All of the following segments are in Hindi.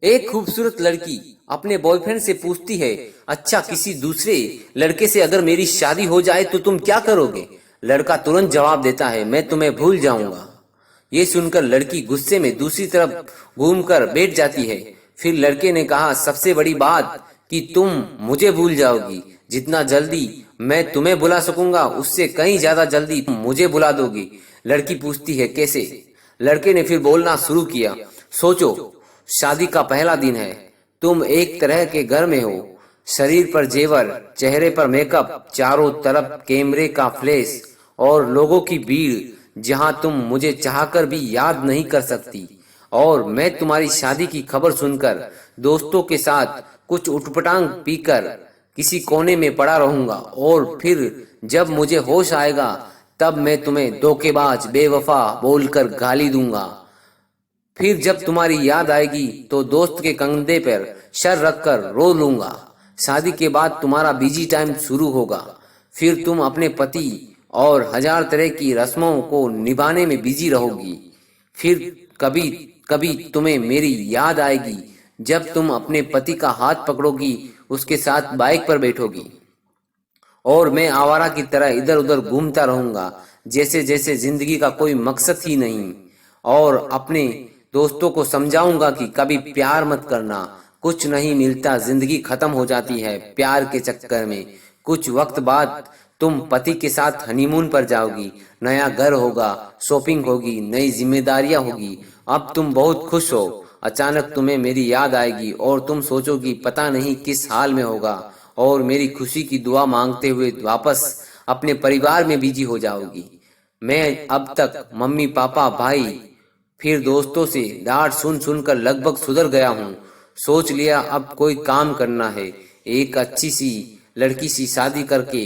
एक खूबसूरत लड़की अपने बॉयफ्रेंड से पूछती है, अच्छा किसी दूसरे लड़के से अगर मेरी शादी हो जाए तो तुम क्या करोगे? लड़का तुरंत जवाब देता है, मैं तुम्हें भूल जाऊंगा। ये सुनकर लड़की गुस्से में दूसरी तरफ घूमकर बैठ जाती है। फिर लड़के ने कहा, सबसे बड़ी बात कि तुम मुझे भूल जाओगी। जितना जल्दी मैं तुम्हें भुला सकूंगा उससे कहीं ज्यादा जल्दी तुम मुझे भुला दोगी। लड़की पूछती है, कैसे? लड़के ने फिर बोलना शुरू किया, सोचो, शादी का पहला दिन है, तुम एक तरह के घर में हो, शरीर पर जेवर, चेहरे पर मेकअप, चारों तरफ कैमरे का फ्लैश और लोगों की भीड़, जहां तुम मुझे चाहकर भी याद नहीं कर सकती। और मैं तुम्हारी शादी की खबर सुनकर दोस्तों के साथ कुछ उटपटांग पीकर किसी कोने में पड़ा रहूंगा, और फिर जब मुझे होश आएगा तब मैं तुम्हें धोखेबाज, बेवफा बोलकर गाली दूंगा। फिर जब तुम्हारी याद आएगी तो दोस्त के कंधे पर सर रखकर रो लूंगा। शादी के बाद तुम्हारा बिजी टाइम शुरू होगा। फिर तुम अपने पति और हजार तरह की रस्मों को निभाने में बिजी रहोगी। फिर कभी कभी तुम्हें मेरी याद आएगी जब तुम अपने पति का हाथ पकड़ोगी, उसके साथ बाइक पर बैठोगी, और मैं आवारा की तरह इधर उधर घूमता रहूंगा, जैसे जैसे जिंदगी का कोई मकसद ही नहीं। और अपने दोस्तों को समझाऊंगा कि कभी प्यार मत करना, कुछ नहीं मिलता, जिंदगी खत्म हो जाती है प्यार के चक्कर में। कुछ वक्त बाद तुम पति के साथ हनीमून पर जाओगी, नया घर होगा, शॉपिंग होगी, नई जिम्मेदारियां होगी। अब तुम बहुत खुश हो, अचानक तुम्हें मेरी याद आएगी और तुम सोचोगी पता नहीं किस हाल में होगा, और मेरी खुशी की दुआ मांगते हुए वापस अपने परिवार में बिजी हो जाओगी। मैं अब तक मम्मी पापा भाई फिर दोस्तों से डांट सुन सुनकर लगभग सुधर गया हूँ। सोच लिया अब कोई काम करना है, एक अच्छी सी लड़की सी शादी करके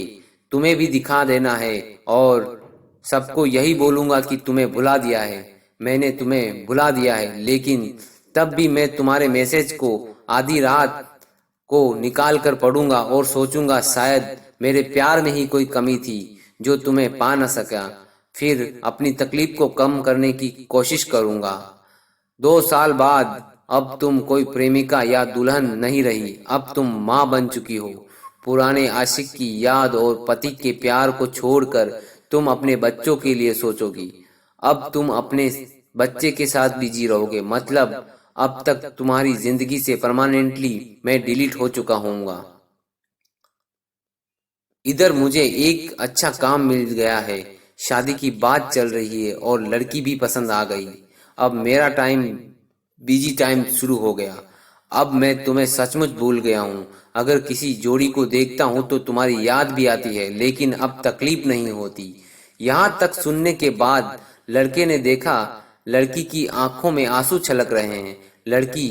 तुम्हें भी दिखा देना है, और सबको यही बोलूंगा कि तुम्हें भुला दिया है, मैंने तुम्हें भुला दिया है। लेकिन तब भी मैं तुम्हारे मैसेज को आधी रात को निकाल कर पढ़ूंगा और सोचूंगा शायद मेरे प्यार में ही कोई कमी थी जो तुम्हें पा न सका। फिर अपनी तकलीफ को कम करने की कोशिश करूंगा। 2 साल बाद अब तुम कोई प्रेमिका या दुल्हन नहीं रही, अब तुम माँ बन चुकी हो। पुराने आशिक की याद और पति के प्यार को छोड़कर तुम अपने बच्चों के लिए सोचोगी। अब तुम अपने बच्चे के साथ बिजी रहोगे, मतलब अब तक तुम्हारी जिंदगी से परमानेंटली मैं डिलीट हो चुका हूँगा। इधर मुझे एक अच्छा काम मिल गया है, शादी की बात चल रही है और लड़की भी पसंद आ गई। अब मेरा बिजी टाइम शुरू हो गया। अब मैं तुम्हें सचमुच भूल गया हूँ। अगर किसी जोड़ी को देखता हूँ तो तुम्हारी याद भी आती है, लेकिन अब तकलीफ नहीं होती। यहाँ तक सुनने के बाद लड़के ने देखा लड़की की आंखों में आंसू छलक रहे हैं। लड़की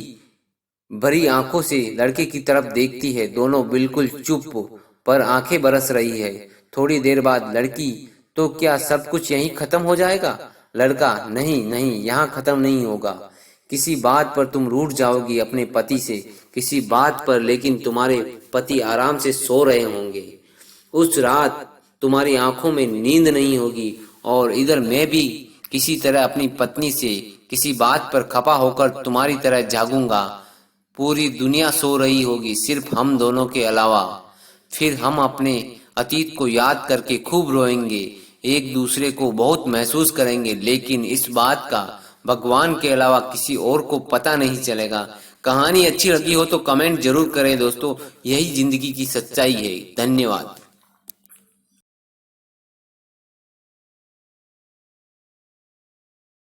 भरी आंखों से लड़के की तरफ देखती है, दोनों बिल्कुल चुप, पर आंखें बरस रही है। थोड़ी देर बाद लड़की, तो क्या सब कुछ यहीं खत्म हो जाएगा? लड़का, नहीं नहीं, यहाँ खत्म नहीं होगा। किसी बात पर तुम रूठ जाओगी अपने पति से, किसी बात पर, लेकिन तुम्हारे पति आराम से सो रहे होंगे। उस रात तुम्हारी आंखों में नींद नहीं होगी, और इधर मैं भी किसी तरह अपनी पत्नी से किसी बात पर खपा होकर तुम्हारी तरह जागूंगा। पूरी दुनिया सो रही होगी सिर्फ हम दोनों के अलावा। फिर हम अपने अतीत को याद करके खूब रोएंगे, एक दूसरे को बहुत महसूस करेंगे, लेकिन इस बात का भगवान के अलावा किसी और को पता नहीं चलेगा। कहानी अच्छी लगी हो तो कमेंट जरूर करें दोस्तों, यही जिंदगी की सच्चाई है। धन्यवाद।